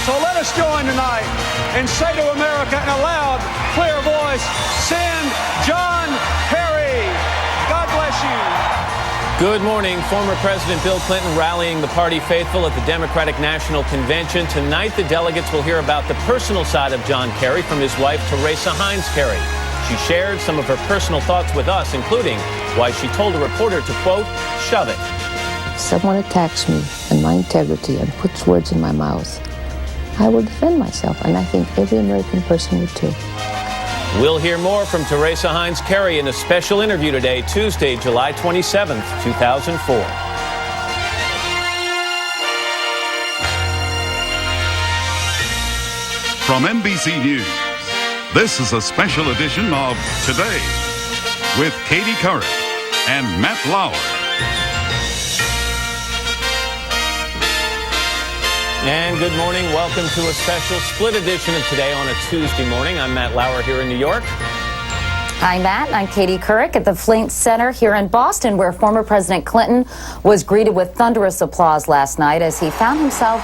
So let us join tonight and say to America in a loud, clear voice, send John Kerry. God bless you. Good morning. Former President Bill Clinton rallying the party faithful at the Democratic National Convention. Tonight, the delegates will hear about the personal side of John Kerry from his wife, Teresa Heinz Kerry. She shared some of her personal thoughts with us, including why she told a reporter to, quote, shove it. If someone attacks me and my integrity and puts words in my mouth, I will defend myself, and I think every American person would too. We'll hear more from Teresa Heinz Kerry in a special interview today, Tuesday, July 27th, 2004. From NBC News, this is a special edition of Today with Katie Couric and Matt Lauer. And good morning. Welcome to a special split edition of Today on a Tuesday morning. I'm Matt Lauer here in New York. Hi, Matt. I'm Katie Couric at the Flint Center here in Boston, where former President Clinton was greeted with thunderous applause last night as he found himself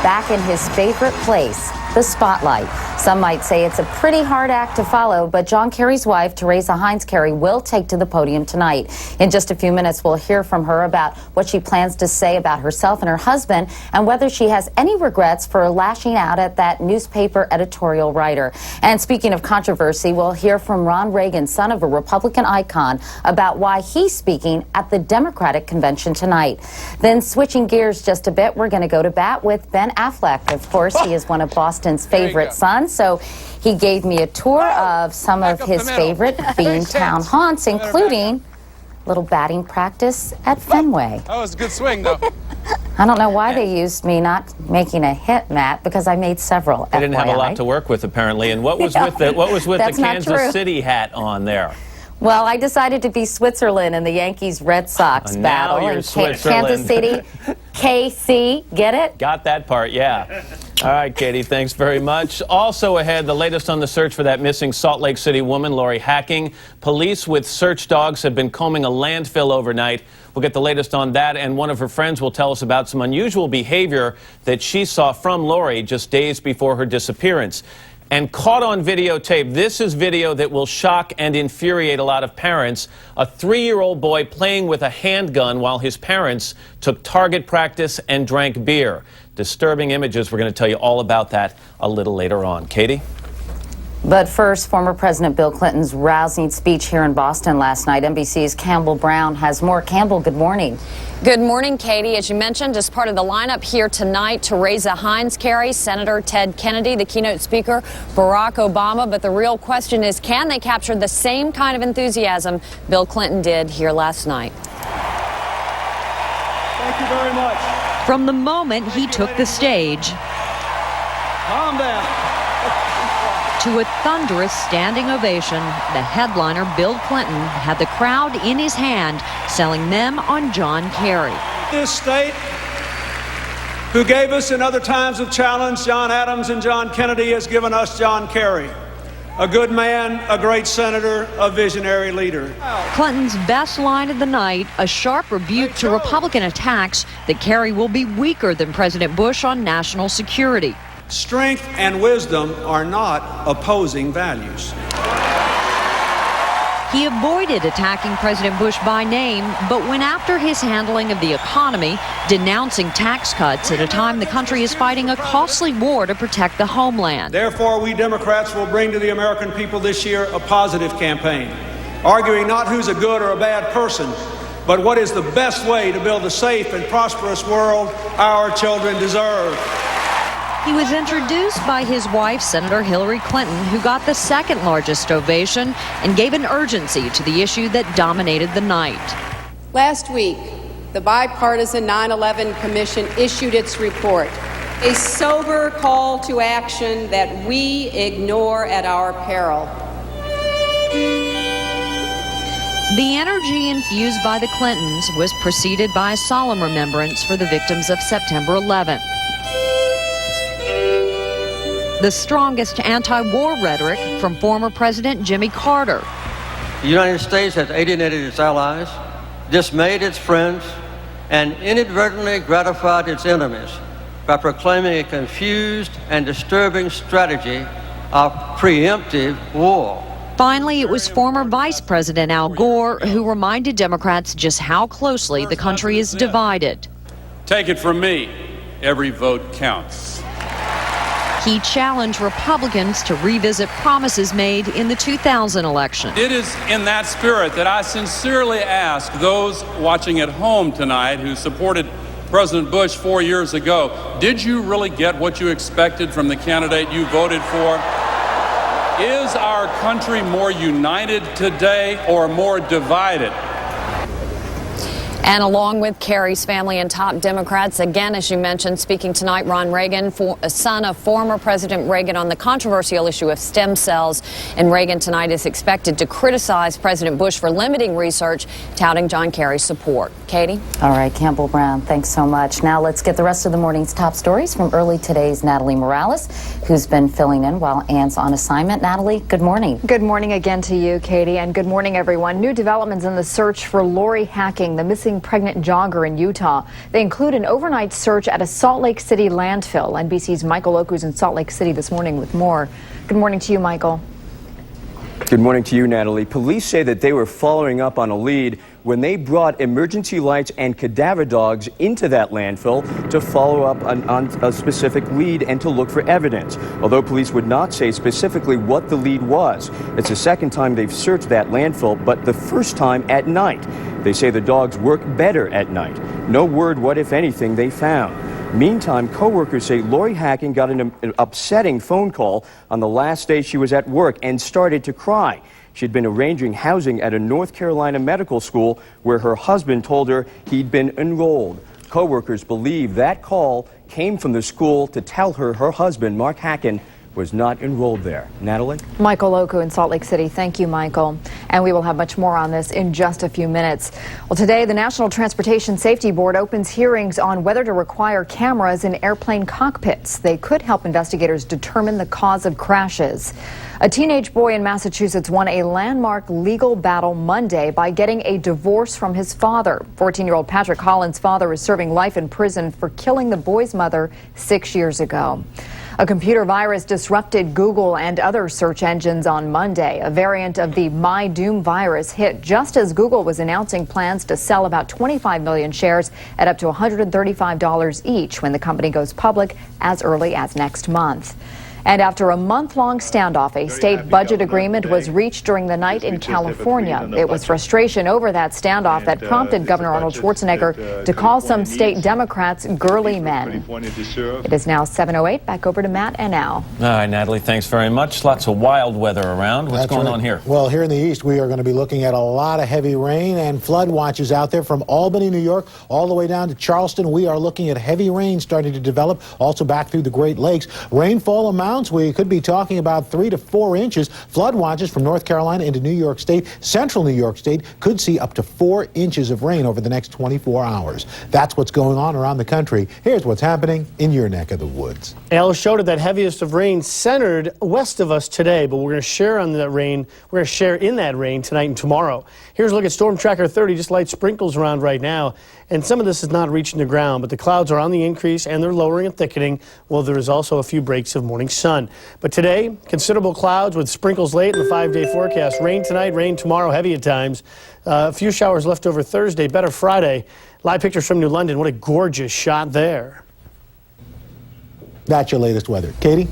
back in his favorite place, the spotlight. Some might say it's a pretty hard act to follow, but John Kerry's wife, Teresa Heinz Kerry, will take to the podium tonight. In just a few minutes, we'll hear from her about what she plans to say about herself and her husband and whether she has any regrets for lashing out at that newspaper editorial writer. And speaking of controversy, we'll hear from Ron Reagan, son of a Republican icon, about why he's speaking at the Democratic convention tonight. Then switching gears just a bit, we're going to go to bat with Ben Affleck. Of course, he is one of Boston's favorite sons. So he gave me a tour of some of his favorite Beantown haunts, including little batting practice at Fenway. That was a good swing, though. I don't know why they used me not making a hit, Matt, because I made several. They didn't have a lot to work with, apparently. And what was with the Kansas City hat on there? Well, I decided to be Switzerland in the Yankees-Red Sox battle in Kansas City. KC, get it? Got that part, yeah. All right, Katie, thanks very much. Also ahead, the latest on the search for that missing Salt Lake City woman, Lori Hacking. Police with search dogs have been combing a landfill overnight. We'll get the latest on that, and one of her friends will tell us about some unusual behavior that she saw from Lori just days before her disappearance. And caught on videotape, this is video that will shock and infuriate a lot of parents. A 3-year-old boy playing with a handgun while his parents took target practice and drank beer. Disturbing images. We're going to tell you all about that a little later on. Katie? But first, former President Bill Clinton's rousing speech here in Boston last night. NBC's Campbell Brown has more. Campbell, good morning. Good morning, Katie. As you mentioned, as part of the lineup here tonight, Teresa Heinz Kerry, Senator Ted Kennedy, the keynote speaker, Barack Obama. But the real question is, can they capture the same kind of enthusiasm Bill Clinton did here last night? Thank you very much. From the moment he took the stage Calm down. to a thunderous standing ovation, the headliner, Bill Clinton, had the crowd in his hand, selling them on John Kerry. This state, who gave us in other times of challenge, John Adams and John Kennedy, has given us John Kerry. A good man, a great senator, a visionary leader. Clinton's best line of the night, a sharp rebuke to Republican attacks that Kerry will be weaker than President Bush on national security. Strength and wisdom are not opposing values. He avoided attacking President Bush by name, but went after his handling of the economy, denouncing tax cuts at a time the country is fighting a costly war to protect the homeland. Therefore, we Democrats will bring to the American people this year a positive campaign, arguing not who's a good or a bad person, but what is the best way to build a safe and prosperous world our children deserve. He was introduced by his wife, Senator Hillary Clinton, who got the second largest ovation and gave an urgency to the issue that dominated the night. Last week, the bipartisan 9/11 Commission issued its report, a sober call to action that we ignore at our peril. The energy infused by the Clintons was preceded by a solemn remembrance for the victims of September 11th. The strongest anti-war rhetoric from former President Jimmy Carter. The United States has alienated its allies, dismayed its friends, and inadvertently gratified its enemies by proclaiming a confused and disturbing strategy of preemptive war. Finally, it was former Vice President Al Gore who reminded Democrats just how closely the country is divided. Take it from me, every vote counts. He challenged Republicans to revisit promises made in the 2000 election. It is in that spirit that I sincerely ask those watching at home tonight who supported President Bush 4 years ago, did you really get what you expected from the candidate you voted for? Is our country more united today or more divided? And along with Kerry's family and top Democrats, again, as you mentioned, speaking tonight, Ron Reagan, son of former President Reagan, on the controversial issue of stem cells. And Reagan tonight is expected to criticize President Bush for limiting research, touting John Kerry's support. Katie? All right, Campbell Brown, thanks so much. Now let's get the rest of the morning's top stories from early today's Natalie Morales, who's been filling in while Anne's on assignment. Natalie, good morning. Good morning again to you, Katie, and good morning, everyone. New developments in the search for Lori Hacking, the missing pregnant jogger in Utah. They include an overnight search at a Salt Lake City landfill. NBC's Michael Oku's in Salt Lake City this morning with more. Good morning to you, Michael. Good morning to you, Natalie. Police say that they were following up on a lead when they brought emergency lights and cadaver dogs into that landfill to follow up on a specific lead and to look for evidence. Although police would not say specifically what the lead was. It's the second time they've searched that landfill, but the first time at night. They say the dogs work better at night. No word what, if anything, they found. Meantime, co-workers say Lori Hacking got an upsetting phone call on the last day she was at work and started to cry. She'd been arranging housing at a North Carolina medical school where her husband told her he'd been enrolled. Co-workers believe that call came from the school to tell her her husband, Mark Hacking, was not enrolled there. Natalie? Michael Oku in Salt Lake City. Thank you, Michael. And we will have much more on this in just a few minutes. Well, today, the National Transportation Safety Board opens hearings on whether to require cameras in airplane cockpits. They could help investigators determine the cause of crashes. A teenage boy in Massachusetts won a landmark legal battle Monday by getting a divorce from his father. 14-year-old Patrick Holland's father is serving life in prison for killing the boy's mother 6 years ago. A computer virus disrupted Google and other search engines on Monday. A variant of the My Doom virus hit just as Google was announcing plans to sell about 25 million shares at up to $135 each when the company goes public as early as next month. And after a month-long standoff, a state budget agreement was reached during the night in California. It was frustration over that standoff that prompted Governor Arnold Schwarzenegger to call some state Democrats girly men. It is now 7:08. Back over to Matt and Al. All right, Natalie, thanks very much. Lots of wild weather around. What's going on here? Well, here in the east, we are going to be looking at a lot of heavy rain and flood watches out there from Albany, New York, all the way down to Charleston. We are looking at heavy rain starting to develop, also back through the Great Lakes. Rainfall amounts, we could be talking about 3 to 4 inches. Flood watches from North Carolina into New York State, central New York State, could see up to 4 inches of rain over the next 24 hours. That's what's going on around the country. Here's what's happening in your neck of the woods. Al showed it that heaviest of rain centered west of us today, but we're going to share on that rain. We're going to share in that rain tonight and tomorrow. Here's a look at Storm Tracker 30, just light sprinkles around right now. And some of this is not reaching the ground, but the clouds are on the increase and they're lowering and thickening. Well, there is also a few breaks of morning sun. But today, considerable clouds with sprinkles late in the 5-day forecast. Rain tonight, rain tomorrow, heavy at times. A few showers left over Thursday, better Friday. Live pictures from New London. What a gorgeous shot there. That's your latest weather. Katie?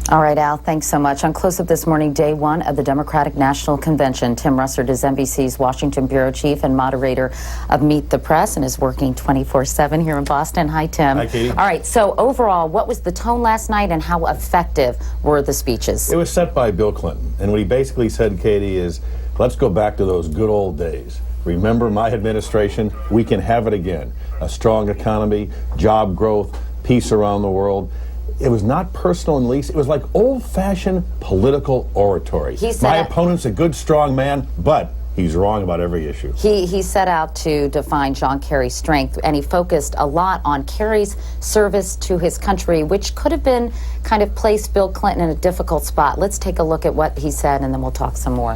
All right, Al, thanks so much. On Close Up this morning, day one of the Democratic National Convention. Tim Russert is NBC's Washington bureau chief and moderator of Meet the Press and is working 24/7 here in Boston. Hi, Tim. Hi, Katie. All right, so overall, what was the tone last night and how effective were the speeches? It was set by Bill Clinton, and what he basically said, Katie, is let's go back to those good old days. Remember my administration? We can have it again. A strong economy, job growth, peace around the world. It was not personal and least. It was like old-fashioned political oratory. My opponent's a good, strong man, but he's wrong about every issue. He set out to define John Kerry's strength, and he focused a lot on Kerry's service to his country, which could have been kind of placed Bill Clinton in a difficult spot. Let's take a look at what he said, and then we'll talk some more.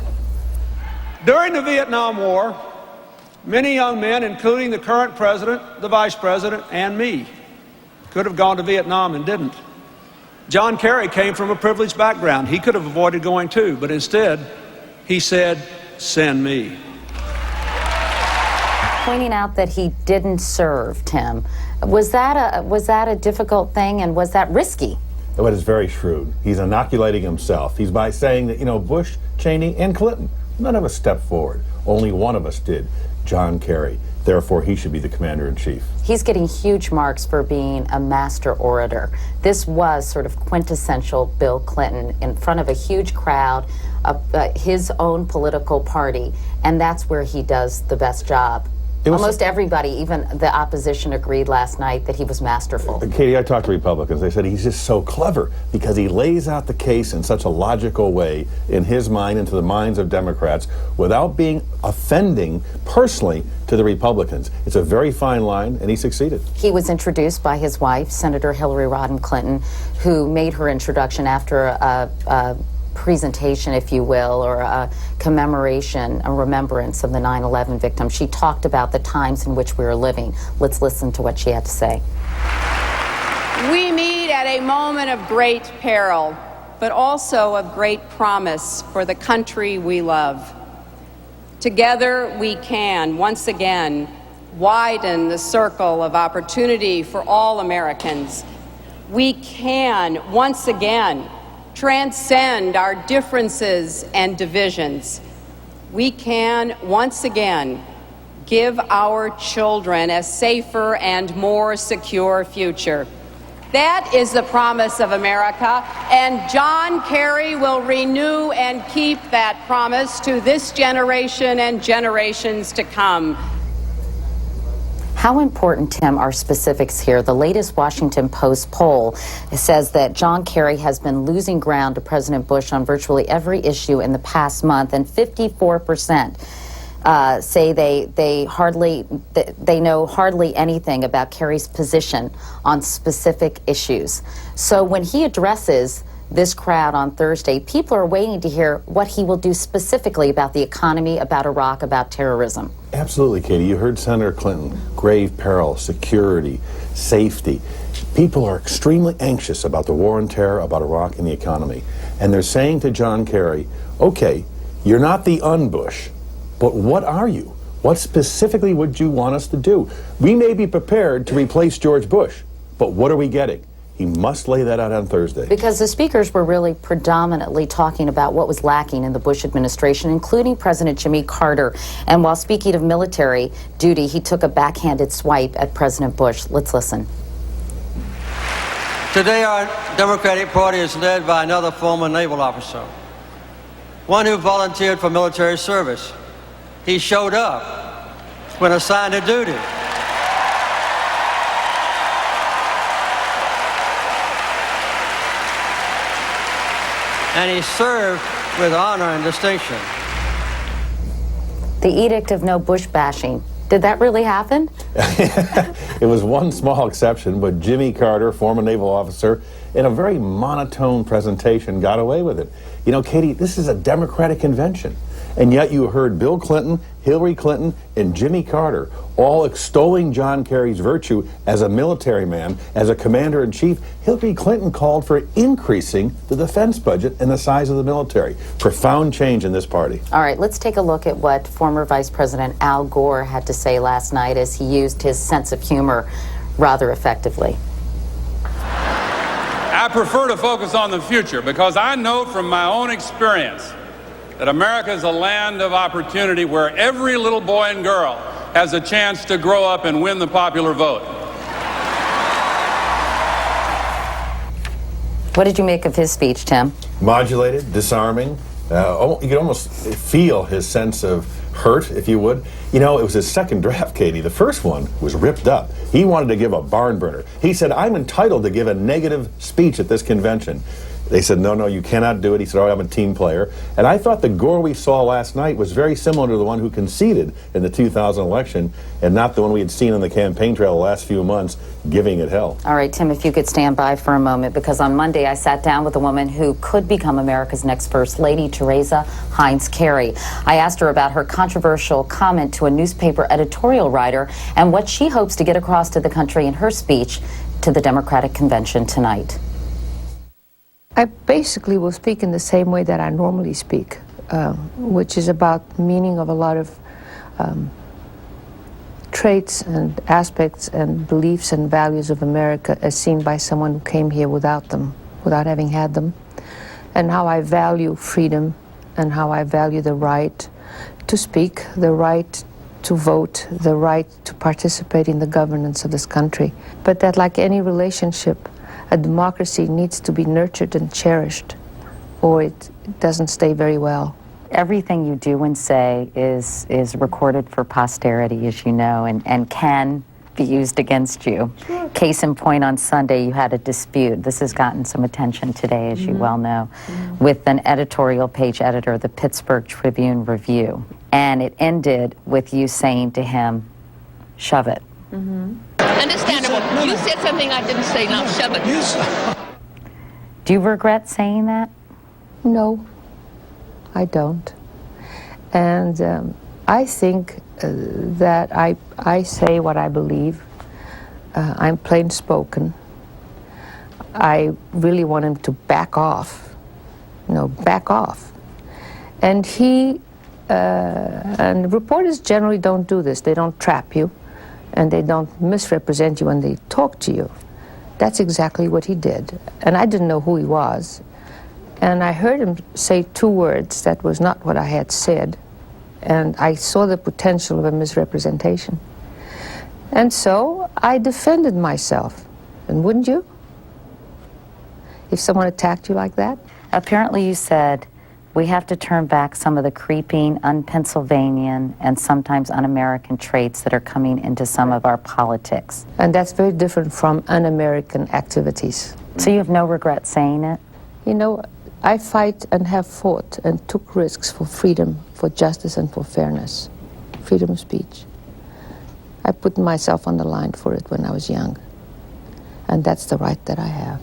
During the Vietnam War, many young men, including the current president, the vice president, and me, could have gone to Vietnam and didn't. John Kerry came from a privileged background. He could have avoided going too, but instead, he said, "Send me." Pointing out that he didn't serve, Tim. Was that a difficult thing, and was that risky? It is very shrewd. He's inoculating himself. He's by saying that, Bush, Cheney, and Clinton, none of us stepped forward. Only one of us did, John Kerry. Therefore, he should be the commander-in-chief. He's getting huge marks for being a master orator. This was sort of quintessential Bill Clinton in front of a huge crowd, his own political party, and that's where he does the best job. Almost everybody, even the opposition, agreed last night that he was masterful. Katie, I talked to Republicans. They said he's just so clever because he lays out the case in such a logical way in his mind and to the minds of Democrats without being offending personally to the Republicans. It's a very fine line, and he succeeded. He was introduced by his wife, Senator Hillary Rodham Clinton, who made her introduction after a presentation, if you will, or a commemoration, a remembrance of the 9/11 victims. She talked about the times in which we were living. Let's listen to what she had to say. We meet at a moment of great peril, but also of great promise for the country we love. Together we can, once again, widen the circle of opportunity for all Americans. We can, once again, transcend our differences and divisions. We can, once again, give our children a safer and more secure future. That is the promise of America, and John Kerry will renew and keep that promise to this generation and generations to come. How important, Tim, are specifics here? The latest Washington Post poll says that John Kerry has been losing ground to President Bush on virtually every issue in the past month, and 54% say they know hardly anything about Kerry's position on specific issues. So when he addresses this crowd on Thursday, people are waiting to hear what he will do specifically about the economy, about Iraq, about terrorism. Absolutely, Katie. You heard Senator Clinton. Grave peril, security, safety. People are extremely anxious about the war on terror, about Iraq, and the economy. And they're saying to John Kerry, okay, you're not the un-Bush, but what are you? What specifically would you want us to do? We may be prepared to replace George Bush, but what are we getting? He must lay that out on Thursday. Because the speakers were really predominantly talking about what was lacking in the Bush administration, including President Jimmy Carter. And while speaking of military duty, he took a backhanded swipe at President Bush. Let's listen. Today, our Democratic Party is led by another former naval officer, one who volunteered for military service. He showed up when assigned to duty. And he served with honor and distinction. The edict of no Bush bashing. Did that really happen? It was one small exception, but Jimmy Carter, former naval officer, in a very monotone presentation, got away with it. Katie, this is a Democratic convention. And yet you heard Bill Clinton, Hillary Clinton, and Jimmy Carter all extolling John Kerry's virtue as a military man, as a commander-in-chief. Hillary Clinton called for increasing the defense budget and the size of the military. Profound change in this party. All right, let's take a look at what former Vice President Al Gore had to say last night as he used his sense of humor rather effectively. I prefer to focus on the future because I know from my own experience that America is a land of opportunity where every little boy and girl has a chance to grow up and win the popular vote. What did you make of his speech, Tim? Modulated, disarming. You could almost feel his sense of hurt, if you would. It was his second draft, Katie. The first one was ripped up. He wanted to give a barn burner. He said, I'm entitled to give a negative speech at this convention. They said, no, you cannot do it. He said, I'm a team player. And I thought the Gore we saw last night was very similar to the one who conceded in the 2000 election and not the one we had seen on the campaign trail the last few months giving it hell. All right, Tim, if you could stand by for a moment, because on Monday I sat down with a woman who could become America's next First Lady, Teresa Heinz Kerry. I asked her about her controversial comment to a newspaper editorial writer and what she hopes to get across to the country in her speech to the Democratic Convention tonight. I basically will speak in the same way that I normally speak, which is about the meaning of a lot of traits and aspects and beliefs and values of America as seen by someone who came here without them, without having had them, and how I value freedom and how I value the right to speak, the right to vote, the right to participate in the governance of this country. But that, like any relationship, a democracy needs to be nurtured and cherished, or it doesn't stay very well. Everything you do and say is recorded for posterity, as you know, and can be used against you. Sure. Case in point, on Sunday, you had a dispute. This has gotten some attention today, as you well know, with an editorial page editor of the Pittsburgh Tribune-Review. And it ended with you saying to him, "Shove it." Understandable. You said something I didn't say. Now shove it. Do you regret saying that? No, I don't. And I think that I say what I believe. I'm plain spoken. I really want him to back off. Back off. And and reporters generally don't do this. They don't trap you, and they don't misrepresent you when they talk to you. That's exactly what he did. And I didn't know who he was. And I heard him say two words that was not what I had said. And I saw the potential of a misrepresentation. And so I defended myself. And wouldn't you? If someone attacked you like that? Apparently you said, we have to turn back some of the creeping, un-Pennsylvanian, and sometimes un-American traits that are coming into some of our politics. And that's very different from un-American activities. So you have no regret saying it? You know, I fight and have fought and took risks for freedom, for justice, and for fairness. Freedom of speech. I put myself on the line for it when I was young. And that's the right that I have.